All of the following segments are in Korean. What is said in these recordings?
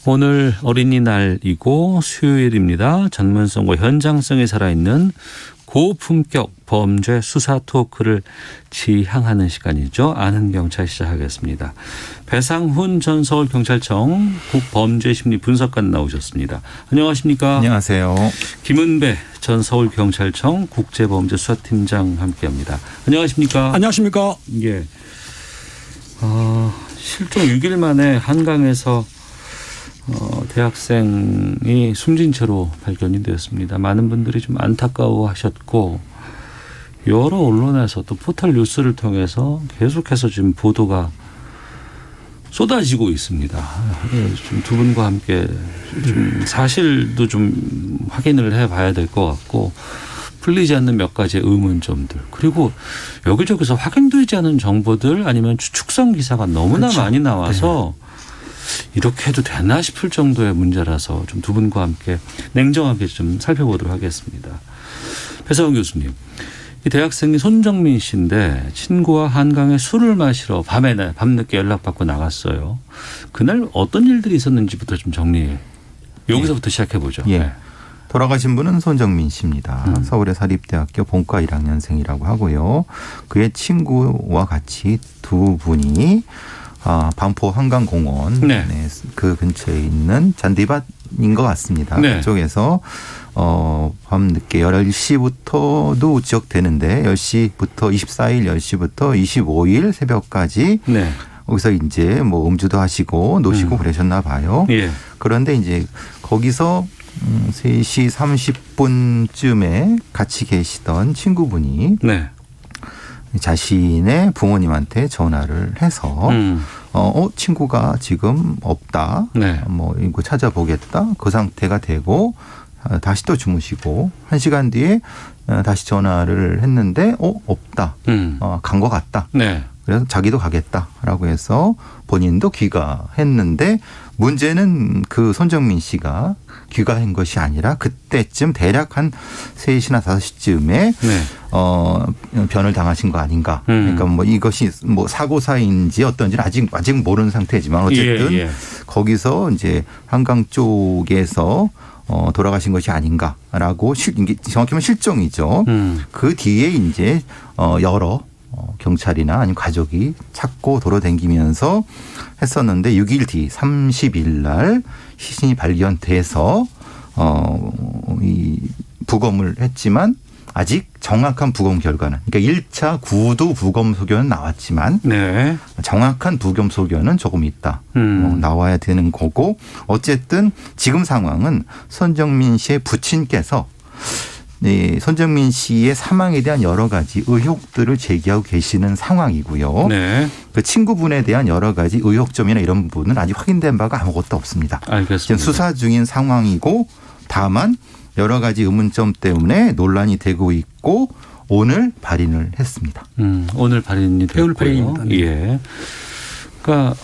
오늘 어린이날이고 수요일입니다. 전문성과 현장성이 살아있는 고품격 범죄 수사 토크를 지향하는 시간이죠. 아는 경찰 시작하겠습니다. 배상훈 전 서울경찰청 국범죄심리 분석관 나오셨습니다. 안녕하십니까? 안녕하세요. 김은배 전 서울경찰청 국제범죄수사팀장 함께합니다. 안녕하십니까? 안녕하십니까? 예. 실종 6일 만에 한강에서 대학생이 숨진 채로 발견이 되었습니다. 많은 분들이 좀 안타까워하셨고 여러 언론에서 또 포털 뉴스를 통해서 계속해서 지금 보도가 쏟아지고 있습니다. 좀 두 분과 함께 좀 사실도 좀 확인을 해봐야 될 것 같고 풀리지 않는 몇 가지의 의문점들 그리고 여기저기서 확인되지 않은 정보들 아니면 추측성 기사가 너무나 그렇죠. 많이 나와서 이렇게 해도 되나 싶을 정도의 문제라서 좀 두 분과 함께 냉정하게 좀 살펴보도록 하겠습니다. 배상훈 교수님. 이 대학생이 손정민 씨인데 친구와 한강에 술을 마시러 밤늦게 연락받고 나갔어요. 그날 어떤 일들이 있었는지부터 좀 정리해. 여기서부터 시작해보죠. 예. 네. 돌아가신 분은 손정민 씨입니다. 서울의 사립대학교 본과 1학년생이라고 하고요. 그의 친구와 같이 두 분이 반포 한강공원 네. 그 근처에 있는 잔디밭인 것 같습니다. 네. 그쪽에서 밤늦게 10시부터도 지적되는데 10시부터 24일 10시부터 25일 새벽까지 네. 거기서 이제 뭐 음주도 하시고 노시고 그러셨나 봐요. 예. 그런데 이제 거기서 3시 30분쯤에 같이 계시던 친구분이 네. 자신의 부모님한테 전화를 해서 친구가 지금 없다. 네. 뭐 이거 찾아보겠다. 그 상태가 되고 다시 또 주무시고 1시간 뒤에 다시 전화를 했는데 없다. 간 것 같다. 네. 그래서 자기도 가겠다라고 해서 본인도 귀가했는데 문제는 그 손정민 씨가 귀가한 것이 아니라 그때쯤 대략 한 3시나 5시쯤에 네. 변을 당하신 거 아닌가. 그러니까 뭐 이것이 뭐 사고사인지 어떤지는 아직 모르는 상태지만 어쨌든 예. 거기서 이제 한강 쪽에서 돌아가신 것이 아닌가라고 정확히 말 실종이죠. 그 뒤에 이제 여러 경찰이나 아니면 가족이 찾고 돌아다니면서 했었는데 6일 뒤 30일 날 시신이 발견돼서 이 부검을 했지만 아직 정확한 부검 결과는 그러니까 1차 구두 부검 소견은 나왔지만 네. 정확한 부검 소견은 조금 있다. 나와야 되는 거고 어쨌든 지금 상황은 손정민 씨의 부친께서 손정민 씨의 사망에 대한 여러 가지 의혹들을 제기하고 계시는 상황이고요. 네. 그 친구분에 대한 여러 가지 의혹점이나 이런 부분은 아직 확인된 바가 아무것도 없습니다. 알겠습니다. 지금 수사 중인 상황이고 다만 여러 가지 의문점 때문에 논란이 되고 있고 오늘 발인을 했습니다. 오늘 발인이 됐고요. 오늘 발인입니다. 네. 예. 그러니까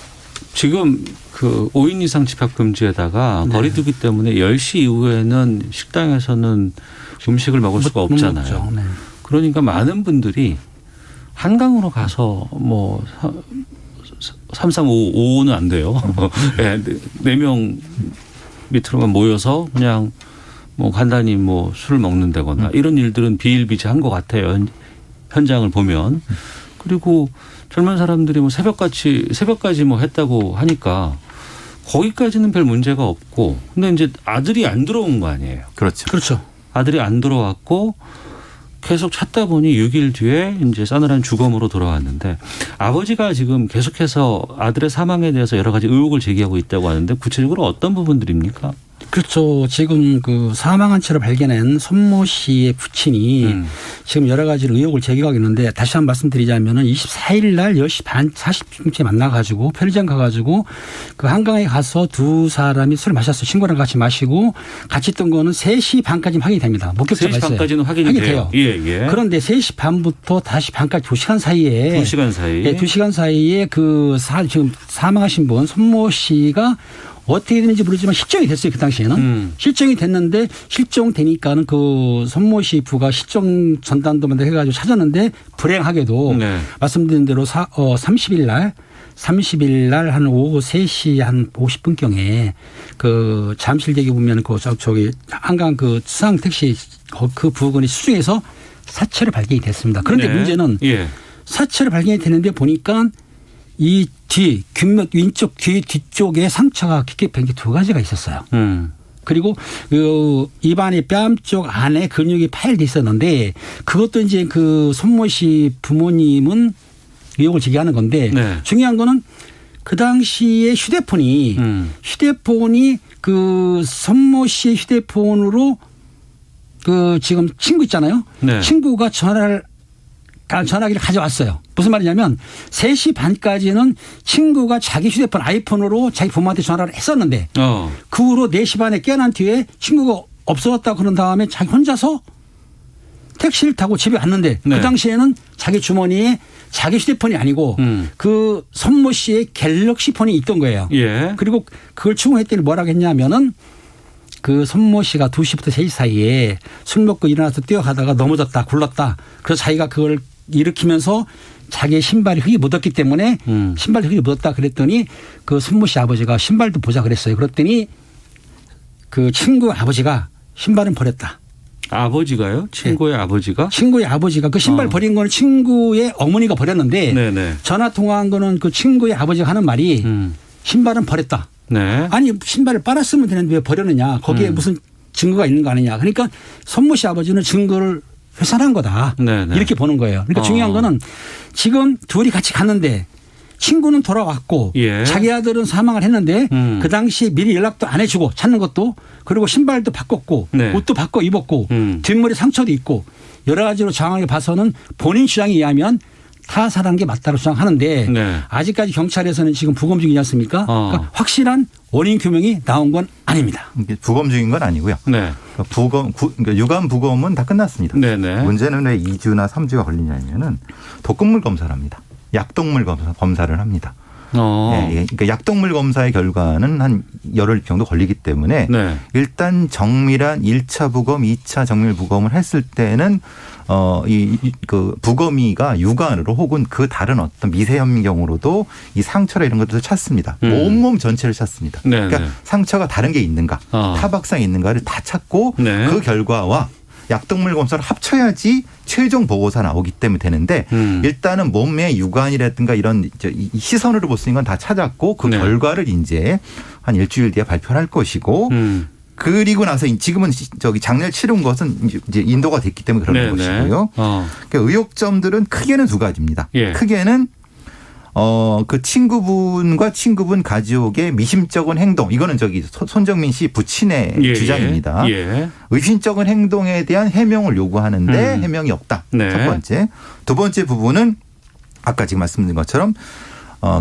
지금 그 5인 이상 집합 금지에다가 네. 거리두기 때문에 10시 이후에는 식당에서는 음식을 먹을 수가 없잖아요. 네. 그러니까 많은 분들이 한강으로 가서 뭐 335는 안 돼요. 네, 4명 밑으로만 모여서 그냥 뭐 간단히 뭐 술을 먹는다거나 이런 일들은 비일비재한 것 같아요. 현장을 보면. 그리고 젊은 사람들이 뭐 새벽까지 뭐 했다고 하니까 거기까지는 별 문제가 없고 근데 이제 아들이 안 들어온 거 아니에요. 그렇죠. 아들이 안 들어왔고 계속 찾다 보니 6일 뒤에 이제 싸늘한 주검으로 돌아왔는데 아버지가 지금 계속해서 아들의 사망에 대해서 여러 가지 의혹을 제기하고 있다고 하는데 구체적으로 어떤 부분들입니까? 그렇죠. 지금 그 사망한 채로 발견한 손모 씨의 부친이 지금 여러 가지 의혹을 제기하고 있는데 다시 한번 말씀드리자면은 24일 날 10시 반 40분쯤에 만나가지고 편의점 가가지고 그 한강에 가서 두 사람이 술을 마셨어요. 친구랑 같이 마시고 같이 있던 거는 3시 반까지 확인이 됩니다. 목격자가 3시 있어요. 반까지는 확인이 돼요. 예. 그런데 3시 반부터 다시 반까지 2시간 사이에 2시간 사이. 네, 2시간 사이에 지금 사망하신 분 손모 씨가 어떻게 됐는지 모르지만 실종이 됐어요. 그 당시에는. 실종이 됐는데 실종되니까는 그 손모 씨 부가 실종 전단도 만들어 해가지고 찾았는데 불행하게도 말씀드린 대로 30일 날 30일 날 한 오후 3시 한 50분경에 그 잠실대교 보면 그 저기 한강 그 수상 택시 그 부근의 수중에서 사체를 발견이 됐습니다. 그런데 네. 문제는 예. 사체를 발견이 되는데 보니까 이 뒤 귓몇 왼쪽 뒤쪽에 상처가 깊게 pen 게 2가지가 있었어요. 그리고 그 입안의 뺨 쪽 안에 근육이 파열돼 있었는데 그것도 이제 그 손모 씨 부모님은 의혹을 제기하는 건데 네. 중요한 거는 그 당시에 휴대폰이 그 손모 씨의 휴대폰으로 그 지금 친구 있잖아요. 네. 친구가 전화기를 가져왔어요. 무슨 말이냐면 3시 반까지는 친구가 자기 휴대폰 아이폰으로 자기 부모한테 전화를 했었는데 그 후로 4시 반에 깨어난 뒤에 친구가 없어졌다 그런 다음에 자기 혼자서 택시를 타고 집에 왔는데 네. 그 당시에는 자기 주머니에 자기 휴대폰이 아니고 그 손모 씨의 갤럭시 폰이 있던 거예요. 예. 그리고 그걸 추궁했더니 뭐라고 했냐면은 그 손모 씨가 2시부터 3시 사이에 술 먹고 일어나서 뛰어가다가 넘어졌다 굴렀다. 그래서 자기가 그걸 일으키면서 자기의 신발이 흙이 묻었기 때문에 신발이 흙이 묻었다 그랬더니 그 손모 씨 아버지가 신발도 보자 그랬어요. 그랬더니 그 친구 아버지가 신발은 버렸다. 아버지가요? 친구의 네. 아버지가? 친구의 아버지가 그 신발 버린 거는 친구의 어머니가 버렸는데 네네. 전화 통화한 거는 그 친구의 아버지가 하는 말이 신발은 버렸다. 네. 아니 신발을 빨았으면 되는데 왜 버렸느냐. 거기에 무슨 증거가 있는 거 아니냐. 그러니까 손모 씨 아버지는 증거를 훼손한 거다. 네네. 이렇게 보는 거예요. 그러니까 중요한 거는 지금 둘이 같이 갔는데 친구는 돌아왔고 예. 자기 아들은 사망을 했는데 그 당시에 미리 연락도 안 해주고 찾는 것도 그리고 신발도 바꿨고 네. 옷도 바꿔 입었고 뒷머리 상처도 있고 여러 가지로 정황을 봐서는 본인 주장에 의하면 타살한 게 맞다고 주장하는데 네. 아직까지 경찰에서는 지금 부검 중이지 않습니까? 그러니까 확실한 원인 규명이 나온 건 아닙니다. 이게 부검 중인 건 아니고요. 네. 그러니까 유감 부검은 다 끝났습니다. 네네. 문제는 왜 2주나 3주가 걸리냐면은 독극물 검사를 합니다. 약독물 검사를 합니다. 예, 그러니까 약독물 검사의 결과는 한 열흘 정도 걸리기 때문에 네. 일단 정밀한 1차 부검, 2차 정밀 부검을 했을 때는 그 부검이가 육안으로 혹은 그 다른 어떤 미세 현미경으로도 이 상처나 이런 것들을 찾습니다. 온몸 전체를 찾습니다. 네네. 그러니까 상처가 다른 게 있는가, 타박상이 있는가를 다 찾고 네. 그 결과와 약독물 검사를 합쳐야지 최종 보고서가 나오기 때문에 되는데 일단은 몸의 육안이라든가 이런 시선으로 볼 수 있는 건 다 찾았고 그 네. 결과를 이제 한 일주일 뒤에 발표를 할 것이고 그리고 나서 지금은 저기 장례를 치른 것은 이제 인도가 됐기 때문에 그런 것이고요. 그러니까 의혹점들은 크게는 2가지입니다. 예. 크게는 그 친구분과 친구분 가족의 미심쩍은 행동. 이거는 저기 손정민 씨 부친의 주장입니다. 예. 의심쩍은 행동에 대한 해명을 요구하는데 해명이 없다. 네. 첫 번째. 두 번째 부분은 아까 지금 말씀드린 것처럼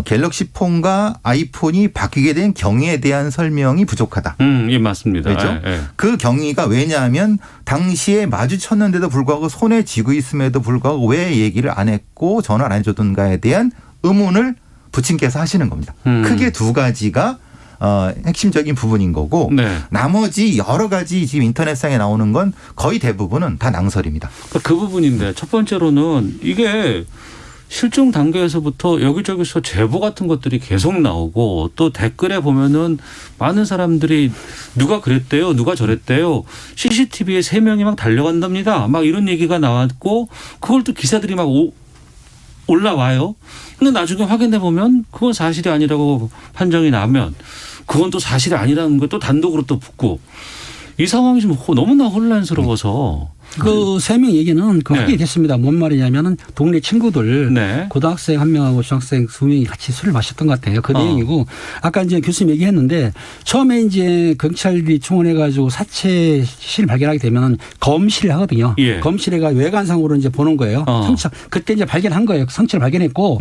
갤럭시 폰과 아이폰이 바뀌게 된 경위에 대한 설명이 부족하다. 예, 맞습니다. 그렇죠? 예. 그 경위가 왜냐하면 당시에 마주쳤는데도 불구하고 손에 쥐고 있음에도 불구하고 왜 얘기를 안 했고 전화를 안 해줬던가에 대한 의문을 부친께서 하시는 겁니다. 크게 2가지가 핵심적인 부분인 거고 네. 나머지 여러 가지 지금 인터넷상에 나오는 건 거의 대부분은 다 낭설입니다. 그 부분인데 첫 번째로는 이게 실종 단계에서부터 여기저기서 제보 같은 것들이 계속 나오고 또 댓글에 보면은 많은 사람들이 누가 그랬대요, 누가 저랬대요, CCTV에 3명이 막 달려간답니다, 막 이런 얘기가 나왔고 그걸 또 기사들이 막 올라와요. 근데 나중에 확인해 보면 그건 사실이 아니라고 판정이 나면 그건 또 사실이 아니라는 걸 또 단독으로 또 붙고 이 상황이 좀 너무나 혼란스러워서 그 3명 얘기는 확인이 됐습니다. 뭔 말이냐면은 동네 친구들 네. 고등학생 1명하고 중학생 2명이 같이 술을 마셨던 것 같아요. 그 내용이고 아까 이제 교수님 얘기했는데 처음에 이제 경찰들이 충원해가지고 사체 시신을 발견하게 되면 검시를 하거든요. 예. 검시가 외관상으로 이제 보는 거예요. 상처 그때 이제 발견한 거예요. 상처를 발견했고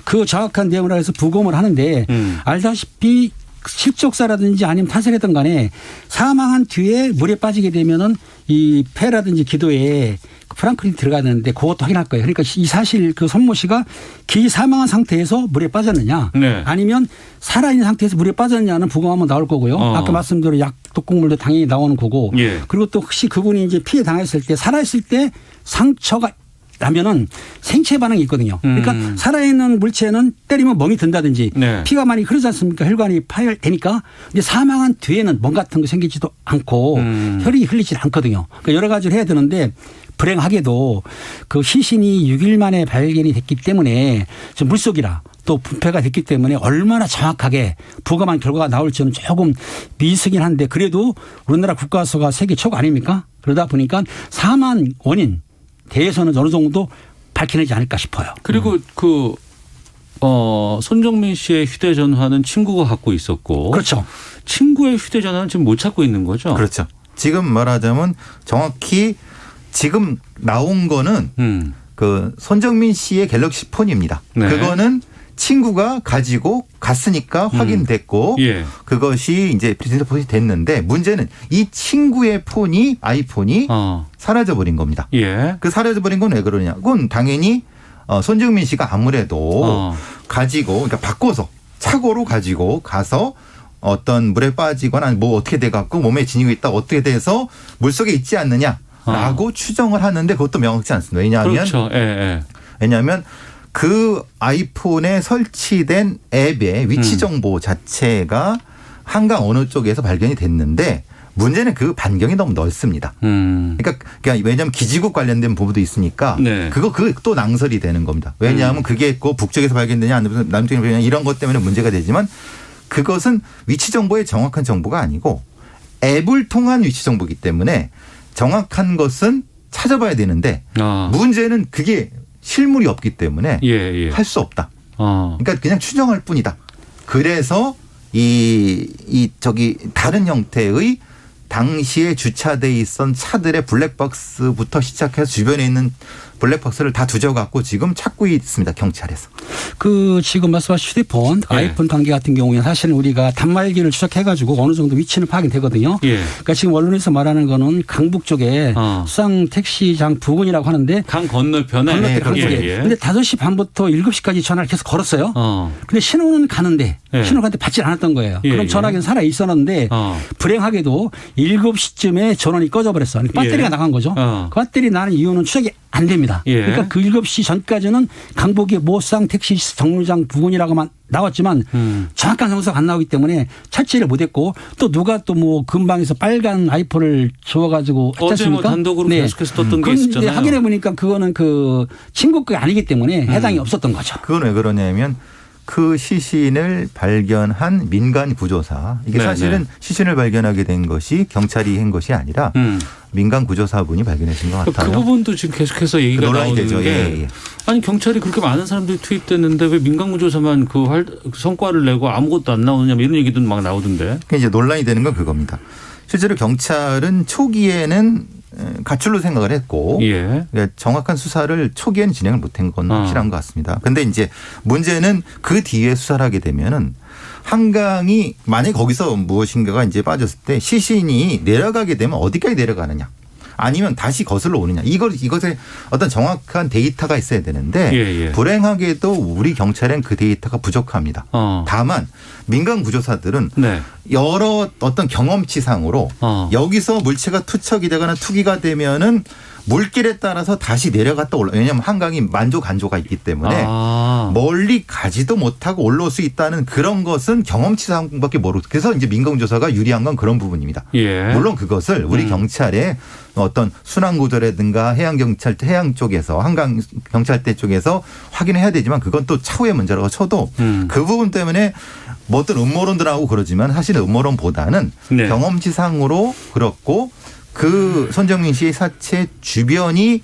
그 정확한 내용을 해서 부검을 하는데 알다시피 실족사라든지 아니면 타살했던 간에 사망한 뒤에 물에 빠지게 되면은 이 폐라든지 기도에 프랑클린이 들어가는데 그것도 확인할 거예요. 그러니까 이 사실 그 손모 씨가 기 사망한 상태에서 물에 빠졌느냐 네. 아니면 살아있는 상태에서 물에 빠졌느냐는 부검하면 나올 거고요. 아까 말씀대로 약독국물도 당연히 나오는 거고 예. 그리고 또 혹시 그분이 이제 피해 당했을 때 살아있을 때 상처가 라면은 생체 반응이 있거든요. 그러니까 살아있는 물체는 때리면 멍이 든다든지 네. 피가 많이 흐르지 않습니까? 혈관이 파열되니까. 근데 사망한 뒤에는 멍 같은 거 생기지도 않고 혈이 흘리지 않거든요. 그러니까 여러 가지를 해야 되는데 불행하게도 그 시신이 6일 만에 발견이 됐기 때문에 좀 물속이라 또 부패가 됐기 때문에 얼마나 정확하게 부검한 결과가 나올지는 조금 미스긴 한데 그래도 우리나라 국가수가 세계 최고 아닙니까? 그러다 보니까 사망 원인 대해서는 어느 정도 밝혀내지 않을까 싶어요. 그리고 손정민 씨의 휴대전화는 친구가 갖고 있었고. 그렇죠. 친구의 휴대전화는 지금 못 찾고 있는 거죠. 그렇죠. 지금 말하자면 정확히 지금 나온 거는 그 손정민 씨의 갤럭시 폰입니다. 네. 그거는 친구가 가지고 갔으니까 확인됐고 예. 그것이 이제 비즈니스폰이 됐는데 문제는 이 친구의 폰이 아이폰이 사라져버린 겁니다. 예. 그 사라져버린 건 왜 그러냐? 그건 당연히 손정민 씨가 아무래도 가지고 그러니까 바꿔서 착오로 가지고 가서 어떤 물에 빠지거나 뭐 어떻게 돼갖고 몸에 지니고 있다 어떻게 돼서 물속에 있지 않느냐라고 추정을 하는데 그것도 명확치 않습니다. 왜냐하면 그렇죠. 예, 예. 왜냐하면 그 아이폰에 설치된 앱의 위치 정보 자체가 한강 어느 쪽에서 발견이 됐는데 문제는 그 반경이 너무 넓습니다. 그러니까 왜냐하면 기지국 관련된 부분도 있으니까 네. 그거 또 낭설이 되는 겁니다. 왜냐하면 그게 그 북쪽에서 발견되냐 남쪽에서 발견되냐 이런 것 때문에 문제가 되지만 그것은 위치 정보의 정확한 정보가 아니고 앱을 통한 위치 정보이기 때문에 정확한 것은 찾아봐야 되는데 문제는 그게 실물이 없기 때문에 할 수 없다. 그러니까 그냥 추정할 뿐이다. 그래서 저기 다른 형태의 당시에 주차돼 있던 차들의 블랙박스부터 시작해서 주변에 있는 블랙박스를 다 뒤져갖고 지금 찾고 있습니다. 경찰에서. 그 지금 말씀하신 휴대폰 아이폰 관계 같은 경우에 사실은 우리가 단말기를 추적해가지고 어느 정도 위치는 파악이 되거든요. 예. 그러니까 지금 언론에서 말하는 거는 강북 쪽에 수상 택시장 부근이라고 하는데 강 건너편에. 건너편 강북에. 근데 5시 반부터 7시까지 전화를 계속 걸었어요. 근데 신호는 가는데 신호가 가는데 받지 않았던 거예요. 그럼 전화기는 살아 있었는데 불행하게도 7시쯤에 전원이 꺼져버렸어. 배터리가 나간 거죠. 그 배터리 나는 이유는 추적이 안 됩니다. 그러니까 그 7시 전까지는 강북의 모상 택시 정류장 부근이라고만 나왔지만 정확한 정서가 안 나오기 때문에 찾지를 못했고 또 누가 또 뭐 근방에서 빨간 아이폰을 주워가지고 어제 뭐 단독으로 계속해서 떴던 게 있었잖아요. 확인해 보니까 그거는 그 친구 거 아니기 때문에 해당이 없었던 거죠. 그건 왜 그러냐면 그 시신을 발견한 민간 구조사 이게 사실은 시신을 발견하게 된 것이 경찰이 한 것이 아니라 민간 구조사분이 발견하신 것 같아요. 그 부분도 지금 계속해서 얘기가 나오는 되죠. 게 아니 경찰이 그렇게 많은 사람들이 투입됐는데 왜 민간 구조사만 그 성과를 내고 아무것도 안 나오느냐 뭐 이런 얘기도 막 나오던데. 이제 논란이 되는 건 그겁니다. 실제로 경찰은 초기에는 가출로 생각을 했고 그러니까 정확한 수사를 초기에는 진행을 못한 건 확실한 것 같습니다. 그런데 이제 문제는 그 뒤에 수사를 하게 되면은 한강이 만약 거기서 무엇인가가 이제 빠졌을 때 시신이 내려가게 되면 어디까지 내려가느냐 아니면 다시 거슬러 오느냐 이것에 어떤 정확한 데이터가 있어야 되는데 불행하게도 우리 경찰엔 그 데이터가 부족합니다. 다만 민간 구조사들은 여러 어떤 경험치상으로 여기서 물체가 투척이 되거나 투기가 되면은 물길에 따라서 다시 내려갔다 올라. 왜냐하면 한강이 만조 간조가 있기 때문에 멀리 가지도 못하고 올라올 수 있다는 그런 것은 경험치상밖에 모르고 그래서 이제 민간구조사가 유리한 건 그런 부분입니다. 물론 그것을 우리 경찰의 어떤 순환구조라든가 해양 쪽에서 한강 경찰대 쪽에서 확인해야 되지만 그건 또 차후의 문제라고 쳐도 그 부분 때문에 뭐든 음모론들하고 그러지만 사실은 음모론보다는 경험치상으로 그렇고 그 손정민 씨의 사체 주변이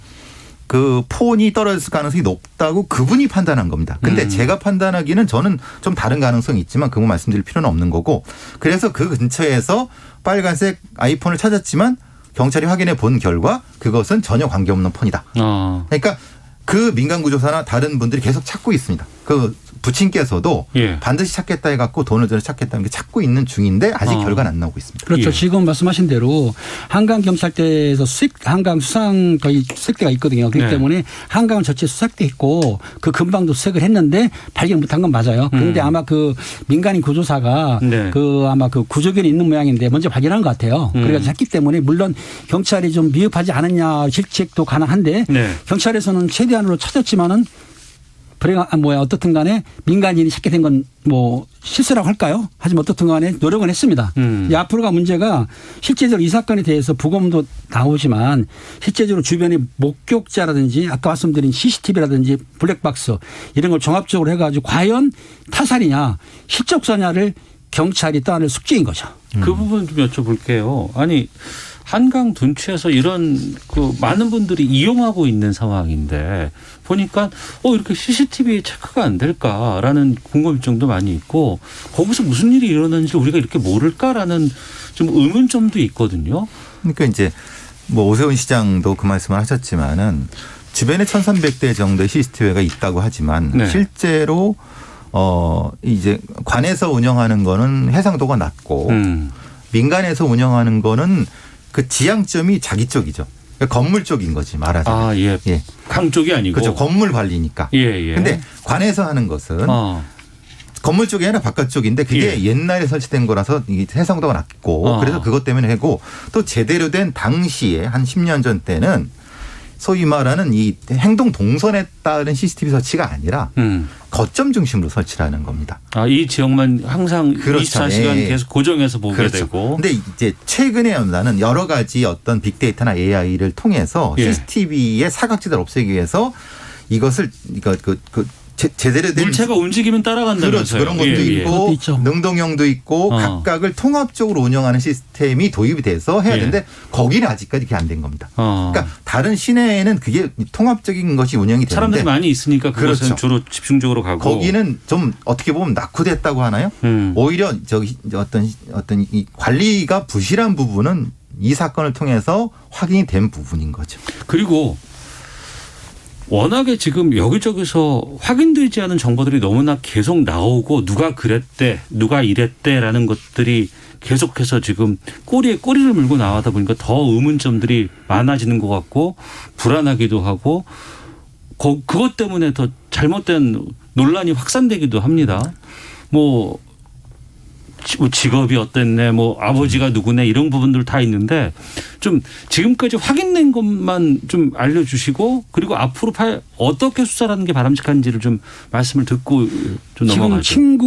그 폰이 떨어졌을 가능성이 높다고 그분이 판단한 겁니다. 근데 제가 판단하기는 저는 좀 다른 가능성이 있지만 그거 말씀드릴 필요는 없는 거고 그래서 그 근처에서 빨간색 아이폰을 찾았지만 경찰이 확인해 본 결과 그것은 전혀 관계없는 폰이다. 그러니까 그 민간구조사나 다른 분들이 계속 찾고 있습니다. 그 부친께서도 예. 반드시 찾겠다 해갖고 돈을 들여 찾겠다는 게 찾고 있는 중인데 아직 결과는 안 나오고 있습니다. 그렇죠. 예. 지금 말씀하신 대로 한강 경찰대에서 한강 수상 거의 수색대가 있거든요. 그렇기 네. 때문에 한강은 전체 수색돼 있고 그 근방도 수색을 했는데 발견 못한 건 맞아요. 그런데 아마 그 민간인 구조사가 네. 그 아마 그 구조견이 있는 모양인데 먼저 발견한 것 같아요. 그래서 했기 때문에 물론 경찰이 좀 미흡하지 않았냐 실책도 가능한데 네. 경찰에서는 최대한으로 찾았지만은 어떻든 간에 민간인이 찾게 된 건 뭐 실수라고 할까요? 하지만 어떻든 간에 노력은 했습니다. 이 앞으로가 문제가 실제적으로 이 사건에 대해서 부검도 나오지만 실제적으로 주변의 목격자라든지 아까 말씀드린 CCTV라든지 블랙박스 이런 걸 종합적으로 해가지고 과연 타살이냐 실적사냐를 경찰이 따낼 숙제인 거죠. 그 부분 좀 여쭤볼게요. 아니 한강 둔치에서 이런 그 많은 분들이 이용하고 있는 상황인데 보니까 이렇게 CCTV 체크가 안 될까라는 궁금증도 많이 있고 거기서 무슨 일이 일어나는지 우리가 이렇게 모를까라는 좀 의문점도 있거든요. 그러니까 이제 뭐 오세훈 시장도 그 말씀을 하셨지만은 주변에 1,300대 정도의 CCTV가 있다고 하지만 네. 실제로 이제 관에서 운영하는 거는 해상도가 낮고 민간에서 운영하는 거는 그 지향점이 자기 쪽이죠. 그러니까 건물 쪽인 거지 말하자면. 아, 예. 예. 강 쪽이 아니고. 그렇죠. 건물 관리니까. 예, 예. 근데 관에서 하는 것은 건물 쪽이 아니라 바깥 쪽인데 그게 예. 옛날에 설치된 거라서 이게 해상도가 낮고 그래서 그것 때문에 하고 또 제대로 된 당시에 한 10년 전 때는 소위 말하는 이 행동 동선에 따른 CCTV 설치가 아니라 거점 중심으로 설치라는 겁니다. 아, 이 지역만 항상 그렇죠. 24시간 네. 계속 고정해서 보게 그렇죠. 되고. 근데 이제 최근에 나는 여러 가지 어떤 빅데이터나 AI를 통해서 예. CCTV의 사각지대를 없애기 위해서 이것을 제대로 된 물체가 움직이면 따라간다면서요. 그렇죠. 그런 것도 있고 그것도 있죠. 능동형도 있고 각각을 통합적으로 운영하는 시스템이 도입이 돼서 해야 예. 되는데 거기는 아직까지 그게 안 된 겁니다. 그러니까 다른 시내에는 그게 통합적인 것이 운영이 되는데 사람들이 많이 있으니까 그것은 그렇죠. 주로 집중적으로 가고. 거기는 좀 어떻게 보면 낙후됐다고 하나요? 오히려 저기 어떤 이 관리가 부실한 부분은 이 사건을 통해서 확인이 된 부분인 거죠. 그리고 워낙에 지금 여기저기서 확인되지 않은 정보들이 너무나 계속 나오고 누가 그랬대, 누가 이랬대라는 것들이 계속해서 지금 꼬리에 꼬리를 물고 나가다 보니까 더 의문점들이 많아지는 것 같고 불안하기도 하고 그것 때문에 더 잘못된 논란이 확산되기도 합니다. 뭐 직업이 어땠네, 뭐 아버지가 누구네 이런 부분들 다 있는데 좀 지금까지 확인된 것만 좀 알려주시고 그리고 앞으로 어떻게 수사하는 게 바람직한지를 좀 말씀을 듣고 좀 넘어가죠. 지금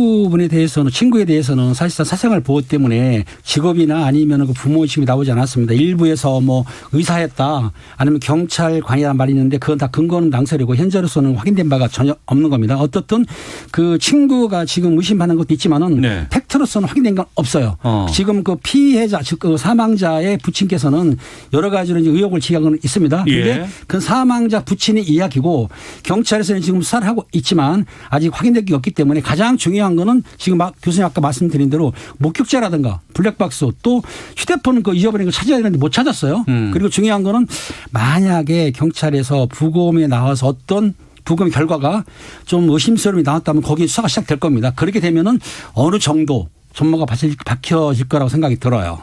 친구에 대해서는 사실상 사생활 보호 때문에 직업이나 아니면 그 부모 의심이 나오지 않았습니다. 일부에서 뭐 의사였다 아니면 경찰관이란 말이 있는데 그건 다 근거는 낭설이고 현재로서는 확인된 바가 전혀 없는 겁니다. 어떻든 그 친구가 지금 의심하는 것도 있지만은 네. 팩트로서는 확인된 건 없어요. 그지금 그 피해자 즉 그 사망자의 부친께서는 여러 가지로 이제 의혹을 제기하고는 있습니다. 그런데 예. 그 사망자 부친의 이야기고 경찰에서는 지금 수사를 하고 있지만 아직 확인된 게 없기 때문에 가장 중요한 거는 지금 교수님 아까 말씀드린 대로 목격자라든가 블랙박스 또 휴대폰 그 잊어버린 거 찾아야 되는데 못 찾았어요. 그리고 중요한 거는 만약에 경찰에서 부검에 나와서 어떤 부검 결과가 좀 의심스러움이 나왔다면 거기에 수사가 시작될 겁니다. 그렇게 되면은 어느 정도 전모가 밝혀질 거라고 생각이 들어요.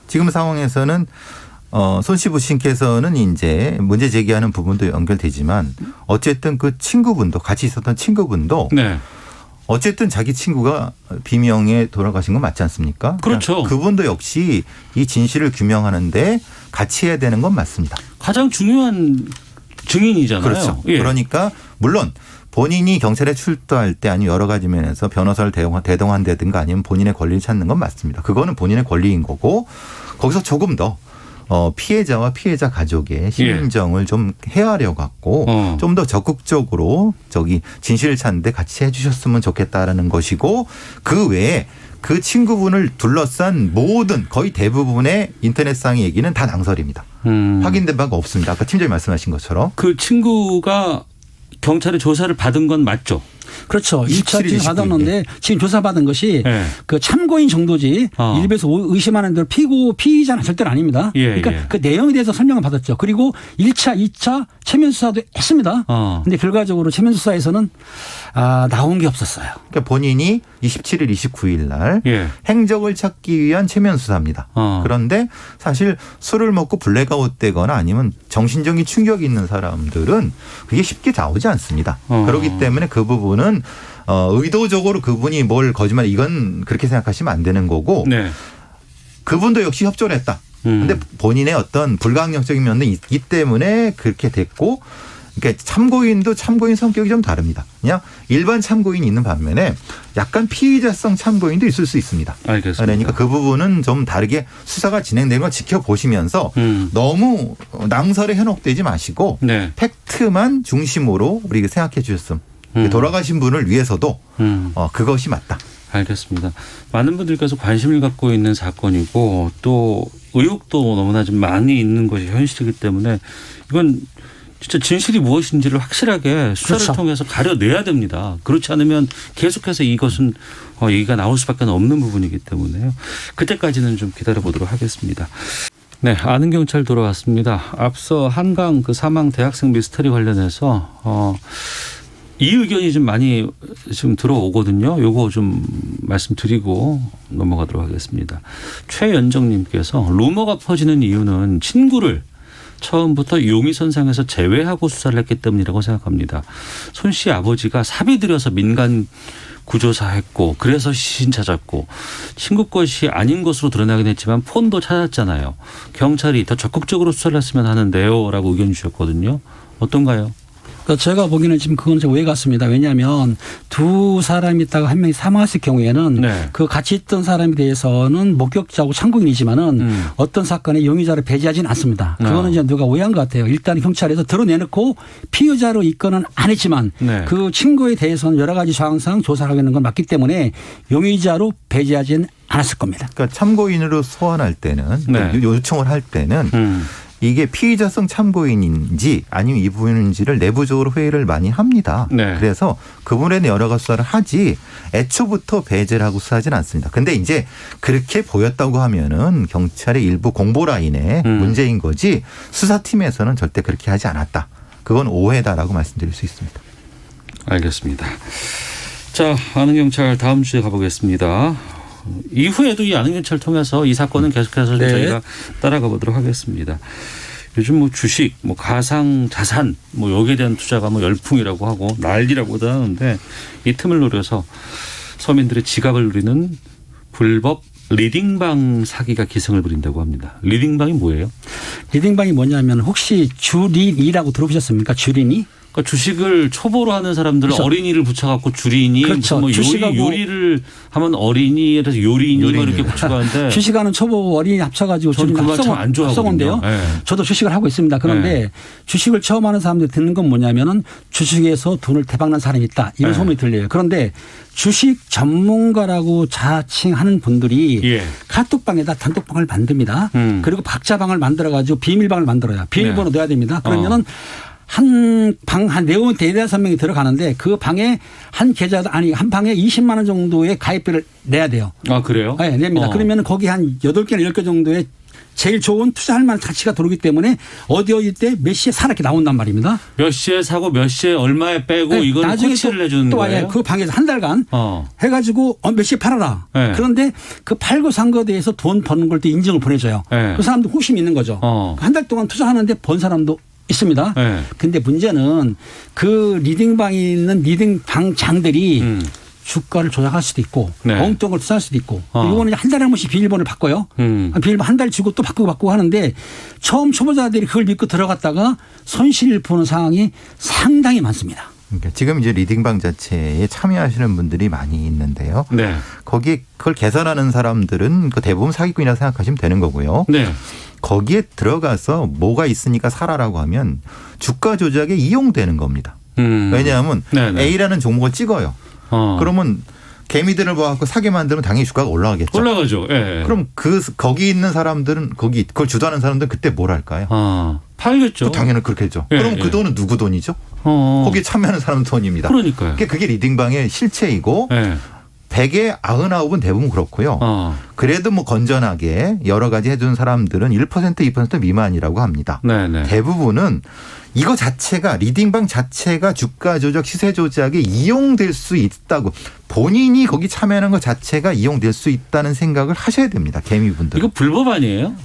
지금 상황에서는 손 씨 부친께서는 이제 문제 제기하는 부분도 연결되지만 어쨌든 그 친구분도 같이 있었던 친구분도 네. 어쨌든 자기 친구가 비명에 돌아가신 건 맞지 않습니까? 그렇죠. 그러니까 그분도 역시 이 진실을 규명하는데 같이 해야 되는 건 맞습니다. 가장 중요한 증인이잖아요. 그렇죠. 예. 그러니까 물론 본인이 경찰에 출두할 때 아니면 여러 가지 면에서 변호사를 대동한다든가 아니면 본인의 권리를 찾는 건 맞습니다. 그거는 본인의 권리인 거고 거기서 조금 더 피해자와 피해자 가족의 심정을 좀 헤아려 갖고 좀 더 적극적으로 진실을 찾는데 같이 해 주셨으면 좋겠다라는 것이고 그 외에 그 친구분을 둘러싼 모든 거의 대부분의 인터넷상의 얘기는 다 낭설입니다. 확인된 바가 없습니다. 아까 팀장님 말씀하신 것처럼. 그 친구가 경찰의 조사를 받은 건 맞죠? 그렇죠. 1차 27일, 조사 받았는데 지금 조사받은 것이 예. 그 참고인 정도지 일부에서 의심하는 대로 피의자는 절대로 아닙니다. 예, 그러니까 예. 그 내용에 대해서 설명을 받았죠. 그리고 1차, 2차 최면 수사도 했습니다. 그런데 결과적으로 최면 수사에서는 나온 게 없었어요. 그러니까 본인이 27일, 29일 날 예. 행적을 찾기 위한 최면 수사입니다. 그런데 사실 술을 먹고 블랙아웃 되거나 아니면 정신적인 충격이 있는 사람들은 그게 쉽게 나오지 않습니다. 그렇기 때문에 그 부분은 의도적으로 그분이 뭘 거짓말 이건 그렇게 생각하시면 안 되는 거고 네. 그분도 역시 협조를 했다. 근데 본인의 어떤 불가항력적인 면이 있기 때문에 그렇게 됐고 그러니까 참고인도 참고인 성격이 좀 다릅니다. 그냥 일반 참고인이 있는 반면에 약간 피의자성 참고인도 있을 수 있습니다. 알겠습니다. 그러니까 그 부분은 좀 다르게 수사가 진행되는 걸 지켜보시면서 너무 낭설에 현혹되지 마시고 네. 팩트만 중심으로 우리가 생각해 주셨음. 돌아가신 분을 위해서도 그것이 맞다. 알겠습니다. 많은 분들께서 관심을 갖고 있는 사건이고 또 의혹도 너무나 좀 많이 있는 것이 현실이기 때문에 이건 진짜 진실이 무엇인지를 확실하게 수사를 그렇죠. 통해서 가려내야 됩니다. 그렇지 않으면 계속해서 이것은 얘기가 나올 수밖에 없는 부분이기 때문에요. 그때까지는 좀 기다려보도록 하겠습니다. 네, 아는 경찰 돌아왔습니다. 앞서 한강 그 사망 대학생 미스터리 관련해서 이 의견이 좀 많이 지금 들어오거든요. 요거 좀 말씀드리고 넘어가도록 하겠습니다. 최연정님께서 루머가 퍼지는 이유는 친구를 처음부터 용의선상에서 제외하고 수사를 했기 때문이라고 생각합니다. 손 씨 아버지가 사비 들여서 민간 구조사 했고 그래서 시신 찾았고 친구 것이 아닌 것으로 드러나긴 했지만 폰도 찾았잖아요. 경찰이 더 적극적으로 수사를 했으면 하는데요. 라고 의견 주셨거든요. 어떤가요? 제가 보기에는 지금 그건 좀 오해 같습니다. 왜냐하면 두 사람이 있다가 한 명이 사망했을 경우에는 네. 그 같이 있던 사람에 대해서는 목격자고 참고인이지만은 어떤 사건에 용의자를 배제하지는 않습니다. 그거는 이제 누가 오해한 것 같아요. 일단 경찰에서 드러내놓고 피의자로 입건은 안 했지만 네. 그 친구에 대해서는 여러 가지 상황상 조사를 하고 있는 건 맞기 때문에 용의자로 배제하지는 않았을 겁니다. 그러니까 참고인으로 소환할 때는 네. 요청을 할 때는 이게 피의자성 참고인인지 아니면 이 부분인지를 내부적으로 회의를 많이 합니다. 네. 그래서 그분에 대한 여러 가지 수사를 하지 애초부터 배제를 하고 수사하지는 않습니다. 근데 이제 그렇게 보였다고 하면은 경찰의 일부 공보 라인에 문제인 거지 수사팀에서는 절대 그렇게 하지 않았다. 그건 오해다라고 말씀드릴 수 있습니다. 알겠습니다. 자, 아는 경찰 다음 주에 가보겠습니다. 이후에도 이 아는 경찰 통해서 이 사건은 계속해서 네. 저희가 따라가 보도록 하겠습니다. 요즘 뭐 주식, 뭐 가상 자산, 뭐 여기에 대한 투자가 뭐 열풍이라고 하고 난리라고도 하는데 이 틈을 노려서 서민들의 지갑을 누리는 불법 리딩방 사기가 기승을 부린다고 합니다. 리딩방이 뭐예요? 리딩방이 뭐냐면 혹시 주린이라고 들어보셨습니까? 주린이? 그러니까 주식을 초보로 하는 사람들은 그렇죠. 어린이를 붙여갖고 주린이, 그렇죠. 뭐 주식하고 요리를 하면 어린이에서 요리니 뭐 이렇게 붙여가는데 주식하는 초보 어린이 합쳐가지고 저는 그 말 참 안 좋아하거든요. 합성어인데요. 네. 저도 주식을 하고 있습니다. 그런데 네. 주식을 처음 하는 사람들이 듣는 건 뭐냐면은 주식에서 돈을 대박난 사람이 있다. 이런 네. 소문이 들려요. 그런데 주식 전문가라고 자칭하는 분들이 예. 카톡방에다 단톡방을 만듭니다. 그리고 박자방을 만들어가지고 비밀방을 만들어요. 비밀번호 넣어야 됩니다. 그러면은 한 내원 대여섯 명이 들어가는데 그 방에 한 방에 20만 원 정도의 가입비를 내야 돼요. 아, 그래요? 네, 냅니다. 그러면 거기 한 8개나 10개 정도의 제일 좋은 투자할 만한 가치가 들어오기 때문에 어디 때 몇 시에 사 이렇게 나온단 말입니다. 몇 시에 사고 몇 시에 얼마에 빼고 네, 이거는 나중에 코치를 해주는 또 거예요? 그 방에서 한 달간 해가지고 몇 시에 팔아라. 네. 그런데 그 팔고 산 거에 대해서 돈 버는 걸 또 인증을 보내줘요. 네. 그 사람도 호심이 있는 거죠. 한 달 동안 투자하는데 번 사람도 있습니다. 네. 근데 문제는 그 리딩방에 있는 리딩방장들이 주가를 조작할 수도 있고 네. 엉뚱한 걸 투자할 수도 있고 이거는 한 달에 한 번씩 비밀번호를 바꿔요. 비밀번호 한 달 주고 또 바꾸고 하는데 처음 초보자들이 그걸 믿고 들어갔다가 손실을 보는 상황이 상당히 많습니다. 그러니까 지금 이제 리딩방 자체에 참여하시는 분들이 많이 있는데요. 네. 거기에 그걸 개설하는 사람들은 그 대부분 사기꾼이라고 생각하시면 되는 거고요. 네. 거기에 들어가서 뭐가 있으니까 사라라고 하면 주가 조작에 이용되는 겁니다. 왜냐하면 네네. A라는 종목을 찍어요. 그러면 개미들을 봐갖고 사게 만들면 당연히 주가가 올라가겠죠. 올라가죠. 예. 그럼 거기 있는 사람들은 그걸 주도하는 사람들은 그때 뭘 할까요? 팔겠죠. 당연히 그렇겠죠. 예, 그럼 예. 그 돈은 누구 돈이죠? 거기에 참여하는 사람 돈입니다. 그러니까요. 그게 리딩방의 실체이고 네. 100에 99은 대부분 그렇고요. 그래도 뭐 건전하게 여러 가지 해준 사람들은 1% 2% 미만이라고 합니다. 네네. 대부분은 이거 자체가 리딩방 자체가 주가 조작 시세 조작에 이용될 수 있다고 본인이 거기 참여하는 것 자체가 이용될 수 있다는 생각을 하셔야 됩니다. 개미분들. 이거 불법 아니에요?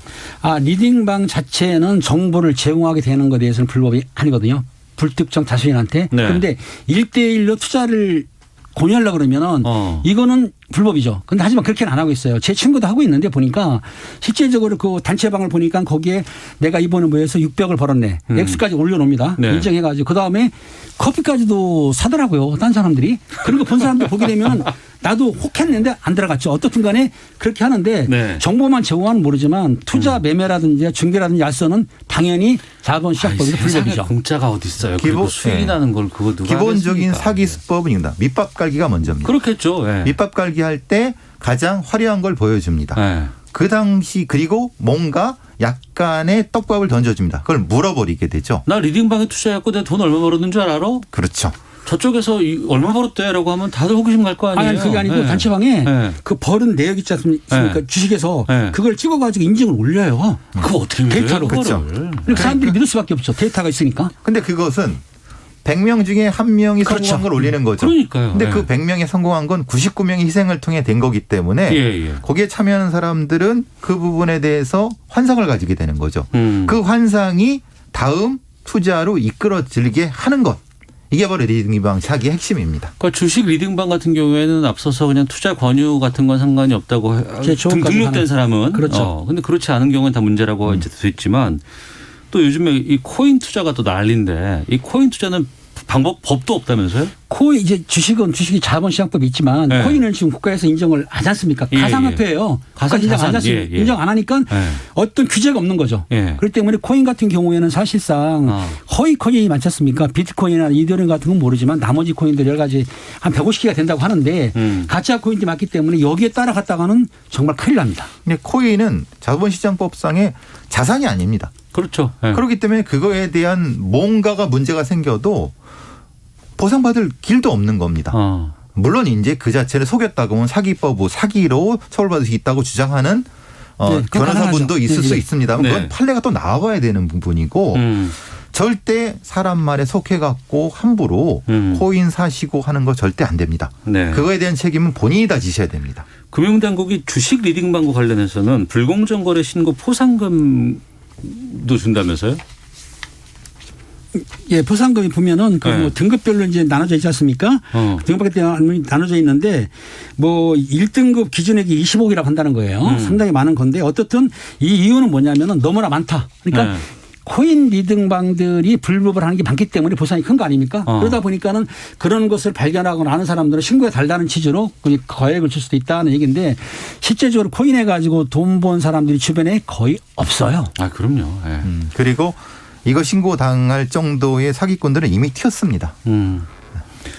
리딩방 자체는 정보를 제공하게 되는 것에 대해서는 불법이 아니거든요. 불특정 다수인한테. 네. 그런데 1대1로 투자를 권유하려고 그러면은 이거는 불법이죠. 근데 하지만 그렇게는 안 하고 있어요. 제 친구도 하고 있는데 보니까 실제적으로 그 단체방을 보니까 거기에 내가 이번에 모여서 600을 벌었네. 액수까지 올려놓습니다. 네. 인정해가지고 그다음에 커피까지도 사더라고요. 딴 사람들이. 그런 거 본 사람들 보게 되면 나도 혹했는데 안 들어갔죠. 어떻든 간에 그렇게 하는데 네. 정보만 제공하는 모르지만 투자 매매라든지 중개라든지 알선은 당연히 자본시장법에서 불법이죠. 공짜가 어디 있어요. 그리고 수익이 나는 걸 그거 누가 기본적인 하겠습니까? 사기 수법은 이겁니다. 밑밥 깔기가 먼저입니다. 그렇겠죠. 네. 밑밥 깔기 할 때 가장 화려한 걸 보여줍니다. 네. 그 당시 그리고 뭔가 약간의 떡밥을 던져줍니다. 그걸 물어버리게 되죠. 나 리딩방에 투자했고 내가 돈 얼마 벌었는 줄 알아? 그렇죠. 저쪽에서 얼마 벌었대라고 하면 다들 호기심 갈 거 아니에요. 아니 그게 아니고 네. 단체방에 네. 그 벌은 내역 있지 않습니까? 네. 주식에서 네. 그걸 찍어가지고 인증을 올려요. 그거 어떻게 믿어요? 데이터로. 그렇죠. 그러니까 사람들이 믿을 수밖에 없죠. 데이터가 있으니까. 근데 그것은 100명 중에 1명이 그렇죠. 성공한 걸 올리는 거죠. 그러니까요. 근데 네. 그 100명이 성공한 건 99명의 희생을 통해 된 거기 때문에 예. 거기에 참여하는 사람들은 그 부분에 대해서 환상을 가지게 되는 거죠. 그 환상이 다음 투자로 이끌어들게 하는 것. 이게 바로 리딩방 사기의 핵심입니다. 그러니까 주식 리딩방 같은 경우에는 앞서서 그냥 투자 권유 같은 건 상관이 없다고 등록된 사람은 그렇죠. 근데 그렇지 않은 경우는 다 문제라고 이제 됐지만 또 요즘에 이 코인 투자가 또 난리인데 이 코인 투자는 법도 없다면서요? 이제 주식이 자본시장법이 있지만 네. 코인은 지금 국가에서 인정을 하지 않습니까? 예, 가상화폐예요. 가상 인정 안 자산. 하니까 예. 인정 안 하니까 예. 어떤 규제가 없는 거죠. 예. 그렇기 때문에 코인 같은 경우에는 사실상 허위 코인이 많지 않습니까? 비트코인이나 이더리움 같은 건 모르지만 나머지 코인들 여러 가지 한 150개가 된다고 하는데 가짜 코인들이 많기 때문에 여기에 따라갔다가는 정말 큰일 납니다. 근데 코인은 자본시장법상의 자산이 아닙니다. 그렇죠. 예. 그렇기 때문에 그거에 대한 뭔가가 문제가 생겨도 보상받을 길도 없는 겁니다. 물론 이제 그 자체를 속였다고 하면 사기로 처벌받을 수 있다고 주장하는 변호사분도 있을 수 있습니다만 네. 그건 판례가 또 나와야 되는 부분이고 절대 사람 말에 속해갖고 함부로 코인 사시고 하는 거 절대 안 됩니다. 네. 그거에 대한 책임은 본인이 다 지셔야 됩니다. 금융당국이 주식 리딩방과 관련해서는 불공정 거래 신고 포상금도 준다면서요? 예, 포상금이 보면은 그 네. 뭐 등급별로 이제 나눠져 있지 않습니까? 등급별로 나눠져 있는데 뭐 1등급 기준액이 25억이라고 한다는 거예요. 상당히 많은 건데 어떻든 이 이유는 뭐냐면은 너무나 많다. 그러니까 코인 리딩방들이 불법을 하는 게 많기 때문에 보상이 큰 거 아닙니까? 그러다 보니까는 그런 것을 발견하거나 아는 사람들은 신고에 달다는 취지로 거액을 줄 수도 있다는 얘기인데 실제적으로 코인해 가지고 돈 번 사람들이 주변에 거의 없어요. 아, 그럼요. 예. 그리고 이거 신고당할 정도의 사기꾼들은 이미 튀었습니다.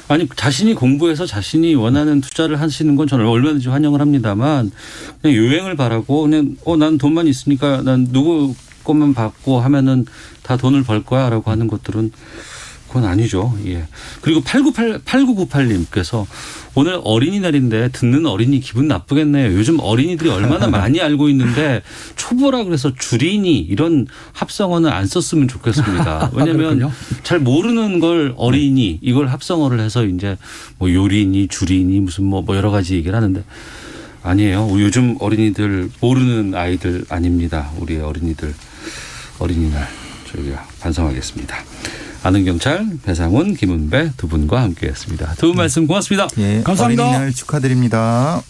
아니 자신이 공부해서 자신이 원하는 투자를 하시는 건 저는 얼마든지 환영을 합니다만 그냥 요행을 바라고 그냥 난 돈만 있으니까 난 누구 것만 받고 하면은 다 돈을 벌 거야라고 하는 것들은 그건 아니죠. 예. 그리고 8998님께서 오늘 어린이날인데 듣는 어린이 기분 나쁘겠네요. 요즘 어린이들이 얼마나 많이 알고 있는데 초보라 그래서 주린이 이런 합성어는 안 썼으면 좋겠습니다. 왜냐하면 잘 모르는 걸 어린이 이걸 합성어를 해서 이제 뭐 요린이 주린이 무슨 뭐 여러 가지 얘기를 하는데 아니에요. 요즘 어린이들 모르는 아이들 아닙니다. 우리 어린이들 어린이날 저희가 반성하겠습니다. 아는 경찰 배상훈 김은배 두 분과 함께했습니다. 두 분 말씀 고맙습니다. 예, 감사합니다. 어린이날 축하드립니다.